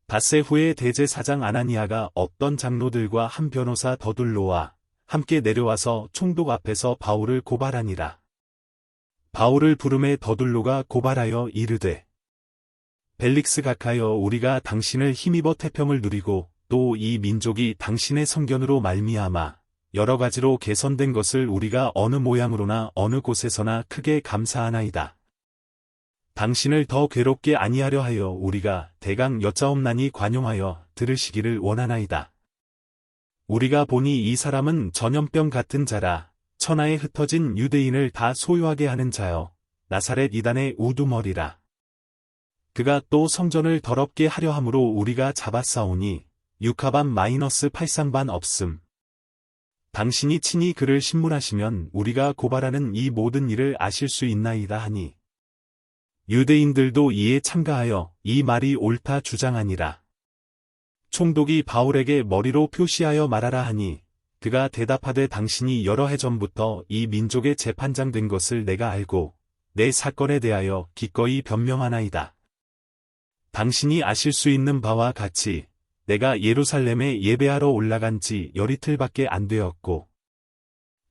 닷새 후에 대제사장 아나니아가 어떤 장로들과 한 변호사 더둘로와 함께 내려와서 총독 앞에서 바울을 고발하니라. 바울을 부르매 더둘로가 고발하여 이르되, 벨릭스 각하여, 우리가 당신을 힘입어 태평을 누리고 또 이 민족이 당신의 성견으로 말미암아 여러 가지로 개선된 것을 우리가 어느 모양으로나 어느 곳에서나 크게 감사하나이다. 당신을 더 괴롭게 아니하려 하여 우리가 대강 여짜옵나니 관용하여 들으시기를 원하나이다. 우리가 보니 이 사람은 전염병 같은 자라. 천하에 흩어진 유대인을 다 소유하게 하는 자여 나사렛 이단의 우두머리라. 그가 또 성전을 더럽게 하려 함으로 우리가 잡았사오니 육하반 마이너스 8상반 없음. 당신이 친히 그를 신문하시면 우리가 고발하는 이 모든 일을 아실 수 있나이다 하니, 유대인들도 이에 참가하여 이 말이 옳다 주장하니라. 총독이 바울에게 머리로 표시하여 말하라 하니, 그가 대답하되, 당신이 여러 해 전부터 이 민족의 재판장 된 것을 내가 알고 내 사건에 대하여 기꺼이 변명하나이다. 당신이 아실 수 있는 바와 같이 내가 예루살렘에 예배하러 올라간 지 열이틀밖에 안 되었고,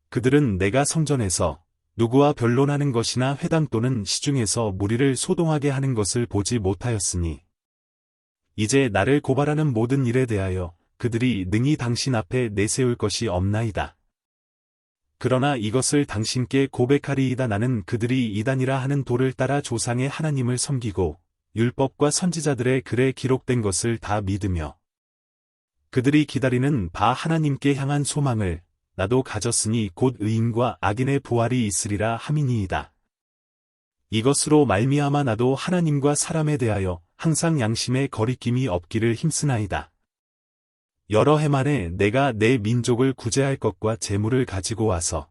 그들은 내가 성전에서 누구와 변론하는 것이나 회당 또는 시중에서 무리를 소동하게 하는 것을 보지 못하였으니, 이제 나를 고발하는 모든 일에 대하여 그들이 능히 당신 앞에 내세울 것이 없나이다. 그러나 이것을 당신께 고백하리이다. 나는 그들이 이단이라 하는 도를 따라 조상의 하나님을 섬기고 율법과 선지자들의 글에 기록된 것을 다 믿으며 그들이 기다리는 바 하나님께 향한 소망을 나도 가졌으니 곧 의인과 악인의 부활이 있으리라 함이니이다. 이것으로 말미암아 나도 하나님과 사람에 대하여 항상 양심에 거리낌이 없기를 힘쓰나이다. 여러 해 만에 내가 내 민족을 구제할 것과 재물을 가지고 와서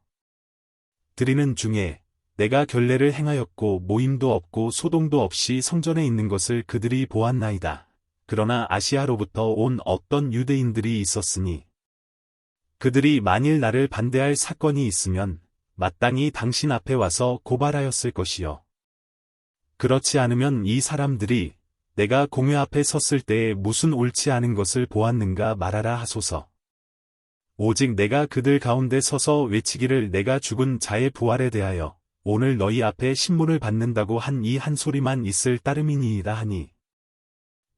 드리는 중에 내가 결례를 행하였고 모임도 없고 소동도 없이 성전에 있는 것을 그들이 보았나이다. 그러나 아시아로부터 온 어떤 유대인들이 있었으니 그들이 만일 나를 반대할 사건이 있으면 마땅히 당신 앞에 와서 고발하였을 것이요. 그렇지 않으면 이 사람들이 내가 공회 앞에 섰을 때에 무슨 옳지 않은 것을 보았는가 말하라 하소서. 오직 내가 그들 가운데 서서 외치기를 내가 죽은 자의 부활에 대하여 오늘 너희 앞에 신문을 받는다고 한 이 한 소리만 있을 따름이니이다 하니,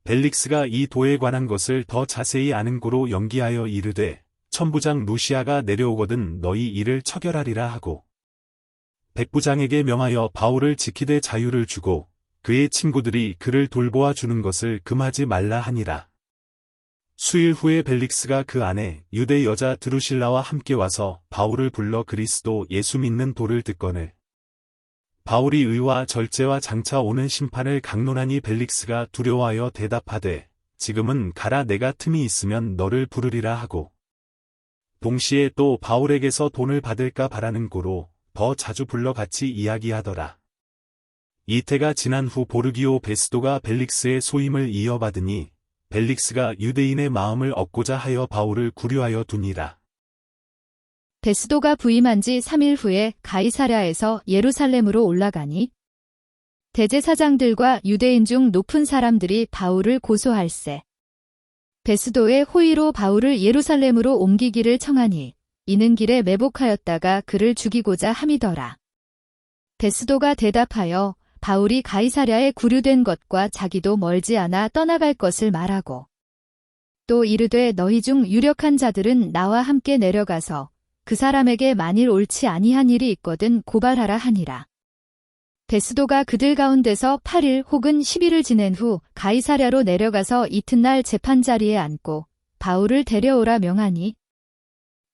벨릭스가 이 도에 관한 것을 더 자세히 아는 고로 연기하여 이르되, 천부장 루시아가 내려오거든 너희 일을 처결하리라 하고, 백부장에게 명하여 바울을 지키되 자유를 주고 그의 친구들이 그를 돌보아 주는 것을 금하지 말라 하니라. 수일 후에 벨릭스가 그 아내 유대 여자 드루실라와 함께 와서 바울을 불러 그리스도 예수 믿는 도를 듣거늘 바울이 의와 절제와 장차 오는 심판을 강론하니, 벨릭스가 두려워하여 대답하되, 지금은 가라. 내가 틈이 있으면 너를 부르리라 하고, 동시에 또 바울에게서 돈을 받을까 바라는 고로 더 자주 불러 같이 이야기하더라. 이태가 지난 후 보르기오 베스도가 벨릭스의 소임을 이어받으니 벨릭스가 유대인의 마음을 얻고자 하여 바울을 구류하여 두니라. 베스도가 부임한 지 3일 후에 가이사랴에서 예루살렘으로 올라가니 대제사장들과 유대인 중 높은 사람들이 바울을 고소할세. 베스도의 호의로 바울을 예루살렘으로 옮기기를 청하니 이는 길에 매복하였다가 그를 죽이고자 함이더라. 베스도가 대답하여 바울이 가이사랴에 구류된 것과 자기도 멀지 않아 떠나갈 것을 말하고, 또 이르되 너희 중 유력한 자들은 나와 함께 내려가서 그 사람에게 만일 옳지 아니한 일이 있거든 고발하라 하니라. 베스도가 그들 가운데서 8일 혹은 10일을 지낸 후 가이사랴로 내려가서 이튿날 재판자리에 앉고 바울을 데려오라 명하니,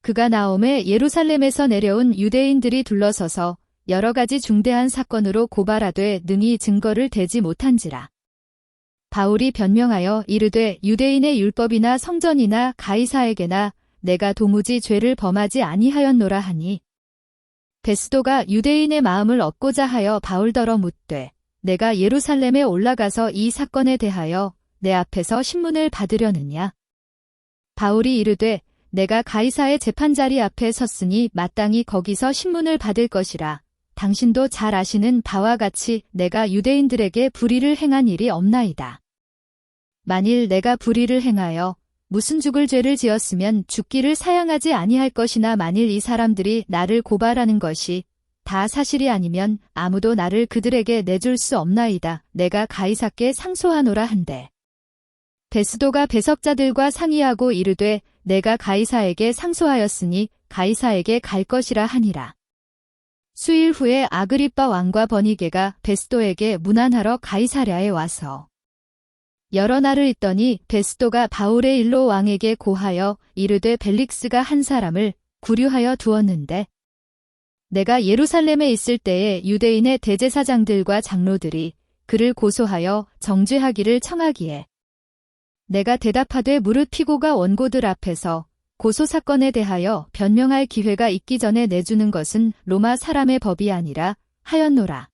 그가 나오매 예루살렘에서 내려온 유대인들이 둘러서서 여러 가지 중대한 사건으로 고발하되 능히 증거를 대지 못한지라. 바울이 변명하여 이르되, 유대인의 율법이나 성전이나 가이사에게나 내가 도무지 죄를 범하지 아니하였노라 하니, 베스도가 유대인의 마음을 얻고자 하여 바울더러 묻되, 내가 예루살렘에 올라가서 이 사건에 대하여 내 앞에서 신문을 받으려느냐? 바울이 이르되, 내가 가이사의 재판자리 앞에 섰으니 마땅히 거기서 신문을 받을 것이라. 당신도 잘 아시는 바와 같이 내가 유대인들에게 불의를 행한 일이 없나이다. 만일 내가 불의를 행하여 무슨 죽을 죄를 지었으면 죽기를 사양하지 아니할 것이나 만일 이 사람들이 나를 고발하는 것이 다 사실이 아니면 아무도 나를 그들에게 내줄 수 없나이다. 내가 가이사께 상소하노라 한대. 베스도가 배석자들과 상의하고 이르되 내가 가이사에게 상소하였으니 가이사에게 갈 것이라 하니라. 수일 후에 아그리빠 왕과 버니게가 베스도에게 문안하러 가이사랴에 와서 여러 날을 있더니 베스도가 바울의 일로 왕에게 고하여 이르되 벨릭스가 한 사람을 구류하여 두었는데 내가 예루살렘에 있을 때에 유대인의 대제사장들과 장로들이 그를 고소하여 정죄하기를 청하기에 내가 대답하되 무릇 피고가 원고들 앞에서 고소 사건에 대하여 변명할 기회가 있기 전에 내주는 것은 로마 사람의 법이 아니라 하였노라.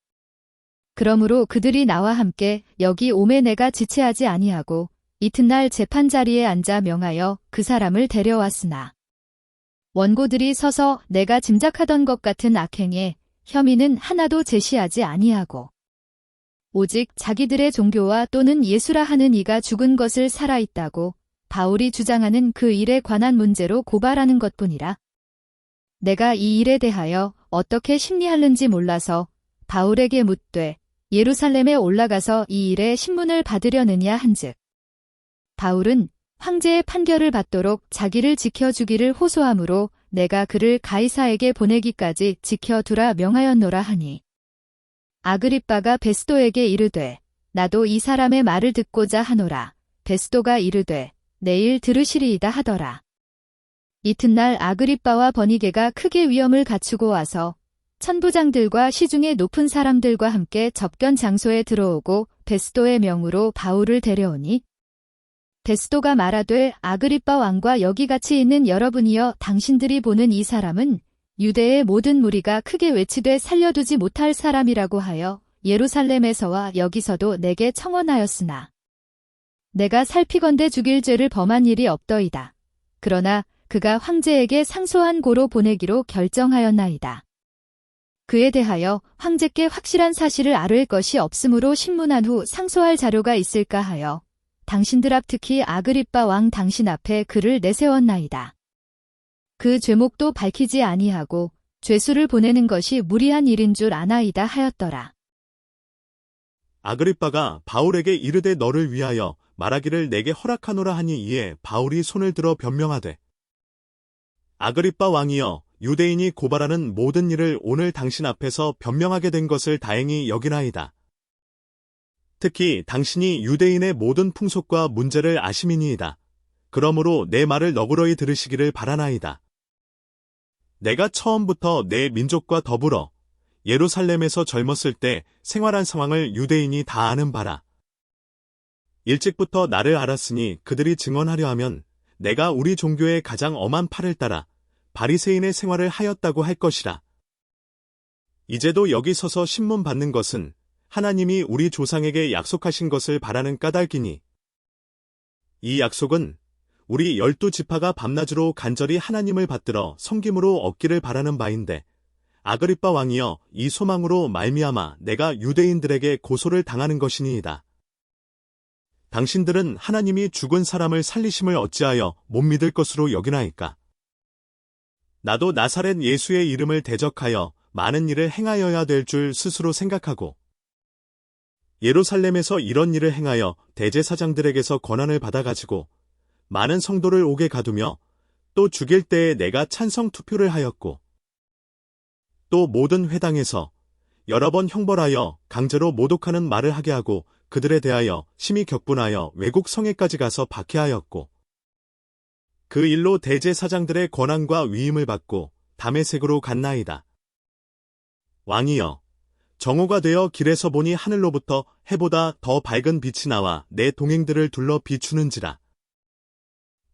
그러므로 그들이 나와 함께 여기 오매 내가 지체하지 아니하고 이튿날 재판 자리에 앉아 명하여 그 사람을 데려왔으나 원고들이 서서 내가 짐작하던 것 같은 악행에 혐의는 하나도 제시하지 아니하고 오직 자기들의 종교와 또는 예수라 하는 이가 죽은 것을 살아있다고 바울이 주장하는 그 일에 관한 문제로 고발하는 것뿐이라. 내가 이 일에 대하여 어떻게 심리하는지 몰라서 바울에게 묻되 예루살렘에 올라가서 이 일에 신문을 받으려느냐 한즉 바울은 황제의 판결을 받도록 자기를 지켜주기를 호소하므로 내가 그를 가이사에게 보내기까지 지켜두라 명하였노라 하니 아그리빠가 베스도에게 이르되 나도 이 사람의 말을 듣고자 하노라. 베스도가 이르되 내일 들으시리이다 하더라. 이튿날 아그리빠와 버니게가 크게 위엄을 갖추고 와서 천부장들과 시중의 높은 사람들과 함께 접견 장소에 들어오고 베스도의 명으로 바울을 데려오니 베스도가 말하되 아그리빠 왕과 여기 같이 있는 여러분이여 당신들이 보는 이 사람은 유대의 모든 무리가 크게 외치되 살려두지 못할 사람이라고 하여 예루살렘에서와 여기서도 내게 청언하였으나 내가 살피건대 죽일 죄를 범한 일이 없더이다. 그러나 그가 황제에게 상소한 고로 보내기로 결정하였나이다. 그에 대하여 황제께 확실한 사실을 아뢰을 것이 없으므로 신문한 후 상소할 자료가 있을까 하여 당신들 앞 특히 아그리빠 왕 당신 앞에 그를 내세웠나이다. 그 죄목도 밝히지 아니하고 죄수를 보내는 것이 무리한 일인 줄 아나이다 하였더라. 아그리빠가 바울에게 이르되 너를 위하여 말하기를 내게 허락하노라 하니 이에 바울이 손을 들어 변명하되 아그리빠 왕이여 유대인이 고발하는 모든 일을 오늘 당신 앞에서 변명하게 된 것을 다행히 여기나이다. 특히 당신이 유대인의 모든 풍속과 문제를 아심이니이다. 그러므로 내 말을 너그러이 들으시기를 바라나이다. 내가 처음부터 내 민족과 더불어 예루살렘에서 젊었을 때 생활한 상황을 유대인이 다 아는 바라. 일찍부터 나를 알았으니 그들이 증언하려 하면 내가 우리 종교의 가장 엄한 팔을 따라 바리새인의 생활을 하였다고 할 것이라. 이제도 여기 서서 신문 받는 것은 하나님이 우리 조상에게 약속하신 것을 바라는 까닭이니 이 약속은 우리 12지파가 밤낮으로 간절히 하나님을 받들어 섬김으로 얻기를 바라는 바인데 아그리빠 왕이여 이 소망으로 말미암아 내가 유대인들에게 고소를 당하는 것이니이다. 당신들은 하나님이 죽은 사람을 살리심을 어찌하여 못 믿을 것으로 여기나이까? 나도 나사렛 예수의 이름을 대적하여 많은 일을 행하여야 될 줄 스스로 생각하고 예루살렘에서 이런 일을 행하여 대제사장들에게서 권한을 받아가지고 많은 성도를 옥에 가두며 또 죽일 때에 내가 찬성 투표를 하였고 또 모든 회당에서 여러 번 형벌하여 강제로 모독하는 말을 하게 하고 그들에 대하여 심히 격분하여 외국 성에까지 가서 박해하였고 그 일로 대제사장들의 권한과 위임을 받고 다메섹으로 갔나이다. 왕이여 정오가 되어 길에서 보니 하늘로부터 해보다 더 밝은 빛이 나와 내 동행들을 둘러 비추는지라.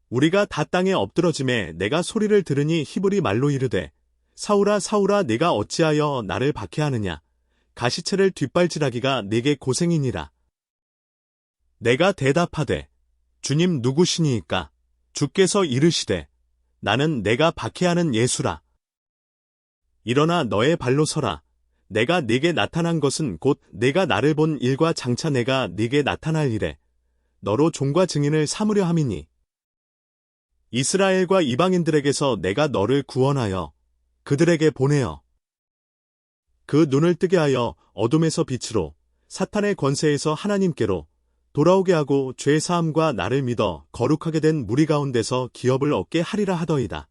우리가 다 땅에 엎드러짐에 내가 소리를 들으니 히브리 말로 이르되 사울아 사울아 네가 어찌하여 나를 박해하느냐 가시체를 뒷발질하기가 네게 고생이니라. 내가 대답하되 주님 누구시니이까 주께서 이르시되 나는 내가 박해하는 예수라. 일어나 너의 발로 서라. 내가 네게 나타난 것은 곧 네가 나를 본 일과 장차 내가 네게 나타날 일에 너로 종과 증인을 삼으려 함이니 이스라엘과 이방인들에게서 내가 너를 구원하여 그들에게 보내어 그 눈을 뜨게 하여 어둠에서 빛으로 사탄의 권세에서 하나님께로 돌아오게 하고 죄 사함과 나를 믿어 거룩하게 된 무리 가운데서 기업을 얻게 하리라 하더이다.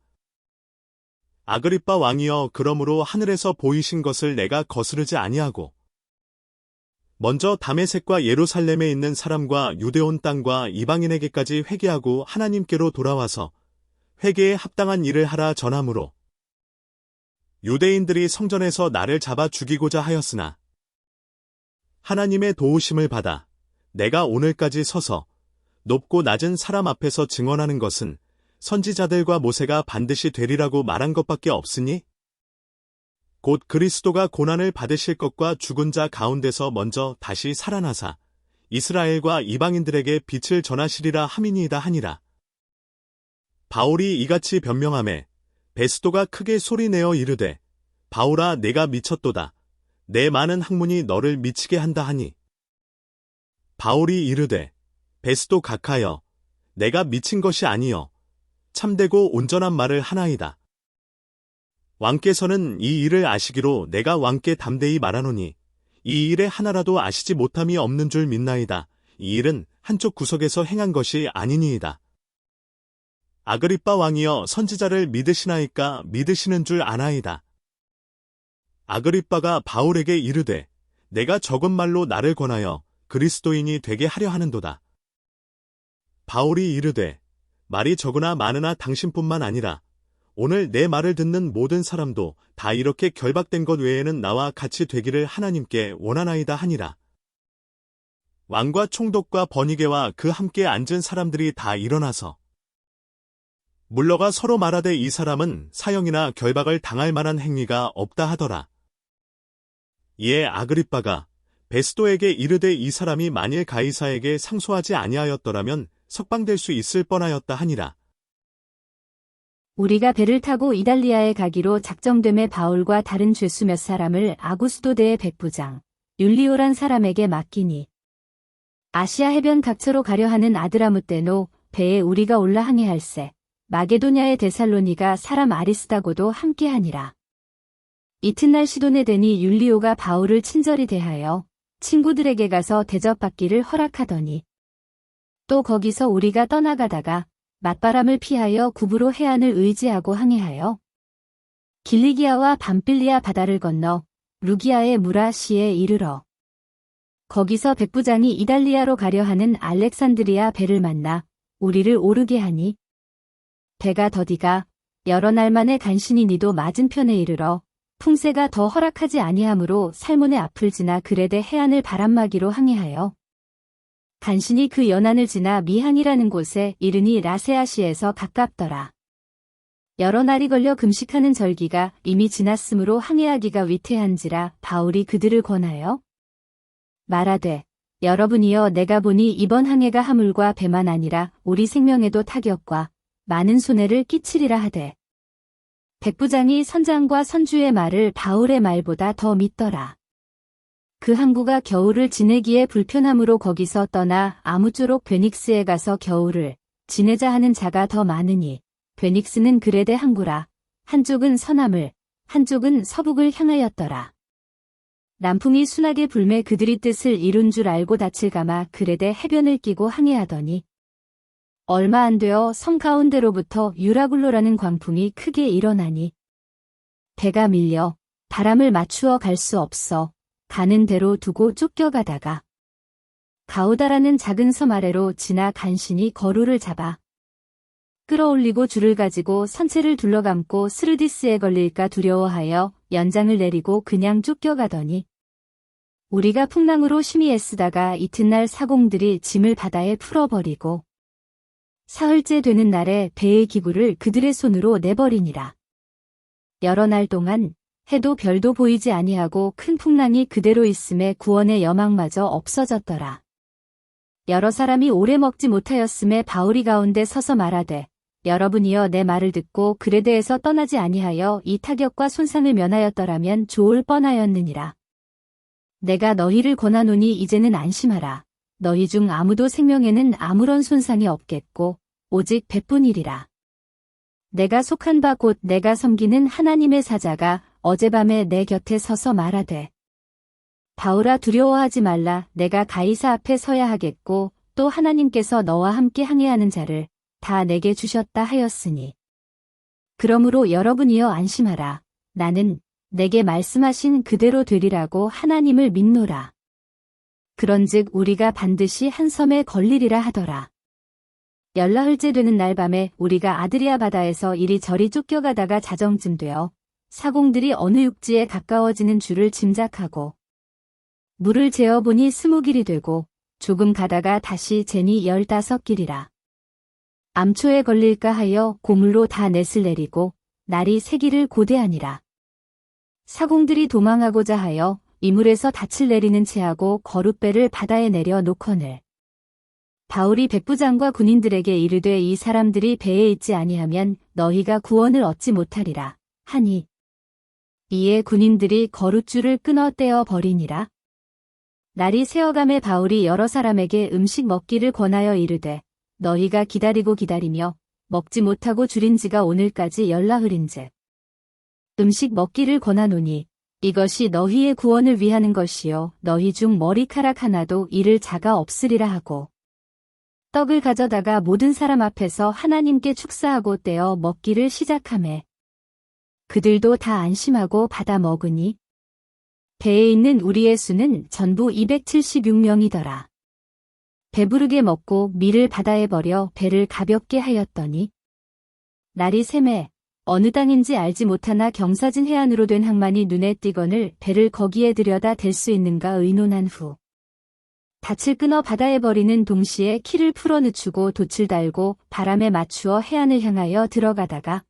아그리빠 왕이여, 그러므로 하늘에서 보이신 것을 내가 거스르지 아니하고 먼저 다메섹과 예루살렘에 있는 사람과 유대온 땅과 이방인에게까지 회개하고 하나님께로 돌아와서 회개에 합당한 일을 하라 전하므로 유대인들이 성전에서 나를 잡아 죽이고자 하였으나 하나님의 도우심을 받아 내가 오늘까지 서서 높고 낮은 사람 앞에서 증언하는 것은 선지자들과 모세가 반드시 되리라고 말한 것밖에 없으니 곧 그리스도가 고난을 받으실 것과 죽은 자 가운데서 먼저 다시 살아나사 이스라엘과 이방인들에게 빛을 전하시리라 함이니이다 하니라. 바울이 이같이 변명하매 베스도가 크게 소리내어 이르되, 바울아, 내가 미쳤도다. 내 많은 학문이 너를 미치게 한다 하니 바울이 이르되, 베스도 각하여, 내가 미친 것이 아니여 참되고 온전한 말을 하나이다. 왕께서는 이 일을 아시기로 내가 왕께 담대히 말하노니 이 일에 하나라도 아시지 못함이 없는 줄 믿나이다. 이 일은 한쪽 구석에서 행한 것이 아니니이다. 아그리빠 왕이여, 선지자를 믿으시나이까? 믿으시는 줄 아나이다. 아그리빠가 바울에게 이르되, 내가 적은 말로 나를 권하여 그리스도인이 되게 하려 하는도다. 바울이 이르되, 말이 적으나 많으나 당신뿐만 아니라 오늘 내 말을 듣는 모든 사람도 다 이렇게 결박된 것 외에는 나와 같이 되기를 하나님께 원하나이다 하니라. 왕과 총독과 버니게와 그 함께 앉은 사람들이 다 일어나서 물러가 서로 말하되, 이 사람은 사형이나 결박을 당할 만한 행위가 없다 하더라. 이에 아그리빠가 베스도에게 이르되, 이 사람이 만일 가이사에게 상소하지 아니하였더라면 석방될 수 있을 뻔하였다 하니라. 우리가 배를 타고 이달리아에 가기로 작정됨에 바울과 다른 죄수 몇 사람을 아구스도대의 백부장 율리오란 사람에게 맡기니, 아시아 해변 각처로 가려 하는 아드라무떼노 배에 우리가 올라 항해할세 마게도냐의 데살로니가 사람 아리스다고도 함께하니라. 이튿날 시돈에 되니 율리오가 바울을 친절히 대하여 친구들에게 가서 대접받기를 허락하더니, 또 거기서 우리가 떠나가다가 맞바람을 피하여 구브로 해안을 의지하고 항해하여 길리기아와 밤빌리아 바다를 건너 루기아의 무라시에 이르러 거기서 백부장이 이달리아로 가려 하는 알렉산드리아 배를 만나 우리를 오르게 하니, 배가 더디가 여러 날 만에 간신히 니도 맞은편에 이르러 풍세가 더 허락하지 아니하므로 살몬의 앞을 지나 그레데 해안을 바람막이로 항해하여 간신히 그 연안을 지나 미항이라는 곳에 이르니 라세아시에서 가깝더라. 여러 날이 걸려 금식하는 절기가 이미 지났으므로 항해하기가 위태한지라 바울이 그들을 권하여 말하되, 여러분이여, 내가 보니 이번 항해가 하물과 배만 아니라 우리 생명에도 타격과 많은 손해를 끼치리라 하되, 백부장이 선장과 선주의 말을 바울의 말보다 더 믿더라. 그 항구가 겨울을 지내기에 불편함으로 거기서 떠나 아무쪼록 베닉스에 가서 겨울을 지내자 하는 자가 더 많으니, 베닉스는 그레데 항구라. 한쪽은 서남을, 한쪽은 서북을 향하였더라. 남풍이 순하게 불매 그들이 뜻을 이룬 줄 알고 닻을 감아 그레데 해변을 끼고 항해하더니, 얼마 안 되어 성 가운데로부터 유라굴로라는 광풍이 크게 일어나니 배가 밀려 바람을 맞추어 갈 수 없어 가는 대로 두고 쫓겨가다가 가우다라는 작은 섬 아래로 지나 간신히 거루를 잡아 끌어올리고 줄을 가지고 선체를 둘러감고 스르디스에 걸릴까 두려워하여 연장을 내리고 그냥 쫓겨가더니, 우리가 풍랑으로 심히 애쓰다가 이튿날 사공들이 짐을 바다에 풀어버리고 사흘째 되는 날에 배의 기구를 그들의 손으로 내버리니라. 여러 날 동안 해도 별도 보이지 아니하고 큰 풍랑이 그대로 있음에 구원의 여망마저 없어졌더라. 여러 사람이 오래 먹지 못하였음에 바울이 가운데 서서 말하되, 여러분이여, 내 말을 듣고 그레데에서 떠나지 아니하여 이 타격과 손상을 면하였더라면 좋을 뻔하였느니라. 내가 너희를 권하노니 이제는 안심하라. 너희 중 아무도 생명에는 아무런 손상이 없겠고 오직 배뿐이리라. 내가 속한 바 곧 내가 섬기는 하나님의 사자가 어젯밤에 내 곁에 서서 말하되 바울아 두려워하지 말라. 내가 가이사 앞에 서야 하겠고 또 하나님께서 너와 함께 항해하는 자를 다 내게 주셨다 하였으니 그러므로 여러분이여 안심하라. 나는 내게 말씀하신 그대로 되리라고 하나님을 믿노라. 그런즉 우리가 반드시 한 섬에 걸리리라 하더라. 열나흘째 되는 날 밤에 우리가 아드리아 바다에서 이리저리 쫓겨가다가 자정쯤 되어 사공들이 어느 육지에 가까워지는 줄을 짐작하고 물을 재어보니 20길이 되고 조금 가다가 다시 재니 15길이라. 암초에 걸릴까 하여 고물로 다 넷을 내리고 날이 새기를 고대하니라. 사공들이 도망하고자 하여 이물에서 닻을 내리는 채하고 거룻배를 바다에 내려 놓거늘. 바울이 백부장과 군인들에게 이르되 이 사람들이 배에 있지 아니하면 너희가 구원을 얻지 못하리라 하니 이에 군인들이 거룻줄을 끊어 떼어 버리니라. 날이 새어감에 바울이 여러 사람에게 음식 먹기를 권하여 이르되 너희가 기다리고 기다리며 먹지 못하고 줄인 지가 오늘까지 열나흘인즉 음식 먹기를 권하노니 이것이 너희의 구원을 위하는 것이요 너희 중 머리카락 하나도 잃을 자가 없으리라 하고 떡을 가져다가 모든 사람 앞에서 하나님께 축사하고 떼어 먹기를 시작하매 그들도 다 안심하고 받아 먹으니 배에 있는 우리의 수는 전부 276명이더라. 배부르게 먹고 밀을 바다에 버려 배를 가볍게 하였더니 날이 새매 어느 땅인지 알지 못하나 경사진 해안으로 된 항만이 눈에 띄거늘 배를 거기에 들여다 댈 수 있는가 의논한 후 닻을 끊어 바다에 버리는 동시에 키를 풀어 늦추고 돛을 달고 바람에 맞추어 해안을 향하여 들어가다가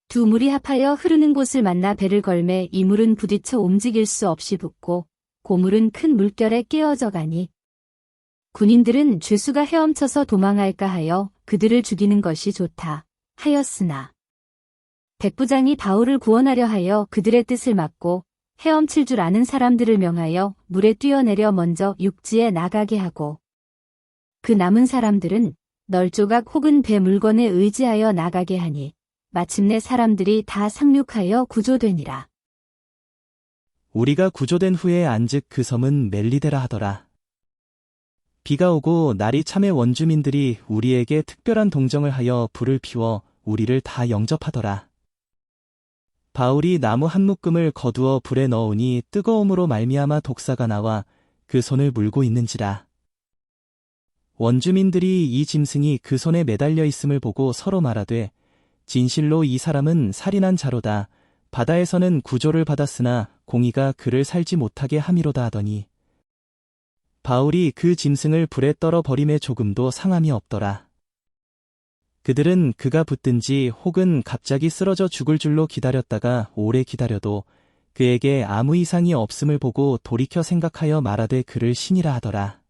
두 물이 합하여 흐르는 곳을 만나 배를 걸매 이 물은 부딪혀 움직일 수 없이 붓고 고물은 큰 물결에 깨어져 가니 군인들은 죄수가 헤엄쳐서 도망할까 하여 그들을 죽이는 것이 좋다 하였으나 백부장이 바울을 구원하려 하여 그들의 뜻을 막고 헤엄칠 줄 아는 사람들을 명하여 물에 뛰어내려 먼저 육지에 나가게 하고 그 남은 사람들은 널조각 혹은 배 물건에 의지하여 나가게 하니 마침내 사람들이 다 상륙하여 구조되니라. 우리가 구조된 후에 안즉 그 섬은 멜리데라 하더라. 비가 오고 날이 참에 원주민들이 우리에게 특별한 동정을 하여 불을 피워 우리를 다 영접하더라. 바울이 나무 한 묶음을 거두어 불에 넣으니 뜨거움으로 말미암아 독사가 나와 그 손을 물고 있는지라. 원주민들이 이 짐승이 그 손에 매달려 있음을 보고 서로 말하되 진실로 이 사람은 살인한 자로다. 바다에서는 구조를 받았으나 공의가 그를 살지 못하게 함이로다 하더니 바울이 그 짐승을 불에 떨어 버림에 조금도 상함이 없더라. 그들은 그가 붙든지 혹은 갑자기 쓰러져 죽을 줄로 기다렸다가 오래 기다려도 그에게 아무 이상이 없음을 보고 돌이켜 생각하여 말하되 그를 신이라 하더라.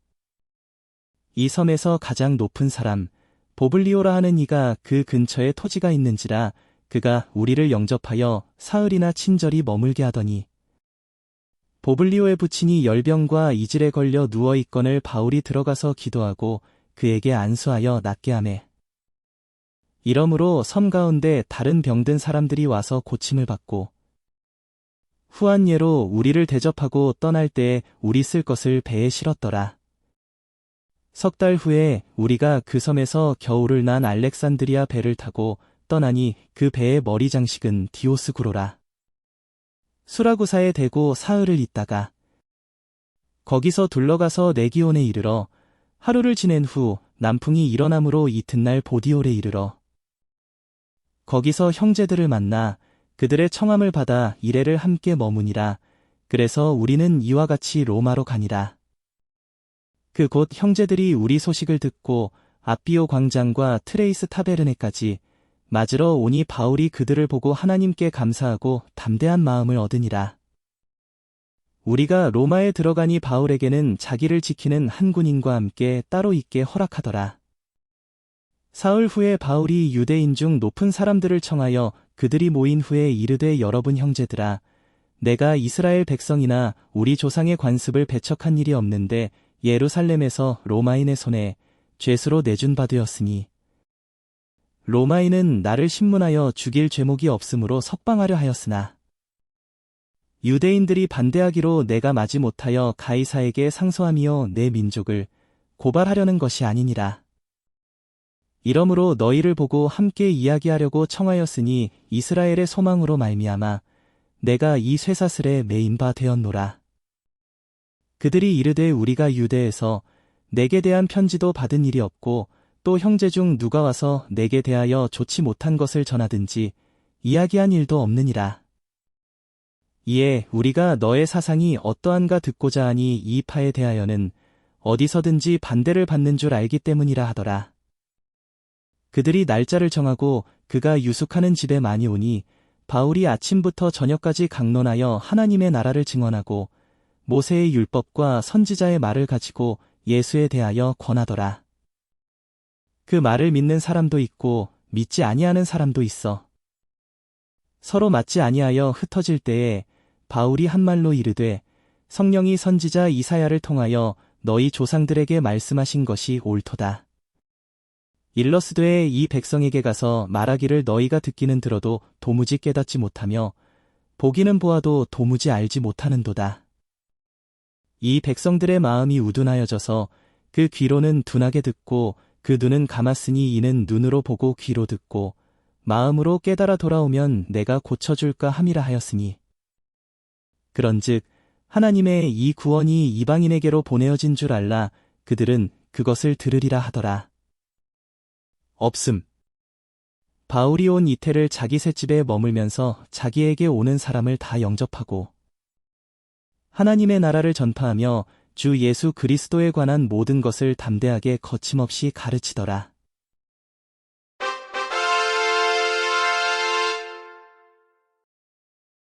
이 섬에서 가장 높은 사람 보블리오라 하는 이가 그 근처에 토지가 있는지라 그가 우리를 영접하여 사흘이나 친절히 머물게 하더니 보블리오의 부친이 열병과 이질에 걸려 누워있거늘 바울이 들어가서 기도하고 그에게 안수하여 낫게 하매 이러므로 섬 가운데 다른 병든 사람들이 와서 고침을 받고 후한 예로 우리를 대접하고 떠날 때에 우리 쓸 것을 배에 실었더라. 석 달 후에 우리가 그 섬에서 겨울을 난 알렉산드리아 배를 타고 떠나니 그 배의 머리 장식은 디오스구로라. 수라구사에 대고 사흘을 있다가 거기서 둘러가서 네기온에 이르러 하루를 지낸 후 남풍이 일어나므로 이튿날 보디올에 이르러 거기서 형제들을 만나 그들의 청함을 받아 이레를 함께 머무니라. 그래서 우리는 이와 같이 로마로 가니라. 그 곧 형제들이 우리 소식을 듣고 아비오 광장과 트레이스 타베르네까지 맞으러 오니 바울이 그들을 보고 하나님께 감사하고 담대한 마음을 얻으니라. 우리가 로마에 들어가니 바울에게는 자기를 지키는 한 군인과 함께 따로 있게 허락하더라. 사흘 후에 바울이 유대인 중 높은 사람들을 청하여 그들이 모인 후에 이르되 여러분 형제들아 내가 이스라엘 백성이나 우리 조상의 관습을 배척한 일이 없는데 예루살렘에서 로마인의 손에 죄수로 내준 바 되었으니 로마인은 나를 신문하여 죽일 죄목이 없으므로 석방하려 하였으나 유대인들이 반대하기로 내가 마지못하여 가이사에게 상소하며 내 민족을 고발하려는 것이 아니니라. 이러므로 너희를 보고 함께 이야기하려고 청하였으니 이스라엘의 소망으로 말미암아 내가 이 쇠사슬에 매인 바 되었노라. 그들이 이르되 우리가 유대에서 내게 대한 편지도 받은 일이 없고 또 형제 중 누가 와서 내게 대하여 좋지 못한 것을 전하든지 이야기한 일도 없느니라. 이에 우리가 너의 사상이 어떠한가 듣고자 하니 이 파에 대하여는 어디서든지 반대를 받는 줄 알기 때문이라 하더라. 그들이 날짜를 정하고 그가 유숙하는 집에 많이 오니 바울이 아침부터 저녁까지 강론하여 하나님의 나라를 증언하고 모세의 율법과 선지자의 말을 가지고 예수에 대하여 권하더라. 그 말을 믿는 사람도 있고 믿지 아니하는 사람도 있어. 서로 맞지 아니하여 흩어질 때에 바울이 한 말로 이르되 성령이 선지자 이사야를 통하여 너희 조상들에게 말씀하신 것이 옳도다. 일러스되 이 백성에게 가서 말하기를 너희가 듣기는 들어도 도무지 깨닫지 못하며 보기는 보아도 도무지 알지 못하는도다. 이 백성들의 마음이 우둔하여져서 그 귀로는 둔하게 듣고 그 눈은 감았으니 이는 눈으로 보고 귀로 듣고 마음으로 깨달아 돌아오면 내가 고쳐줄까 함이라 하였으니 그런즉 하나님의 이 구원이 이방인에게로 보내어진 줄 알라 그들은 그것을 들으리라 하더라. 없음. 바울이 온 이태를 자기 셋집에 머물면서 자기에게 오는 사람을 다 영접하고 하나님의 나라를 전파하며 주 예수 그리스도에 관한 모든 것을 담대하게 거침없이 가르치더라.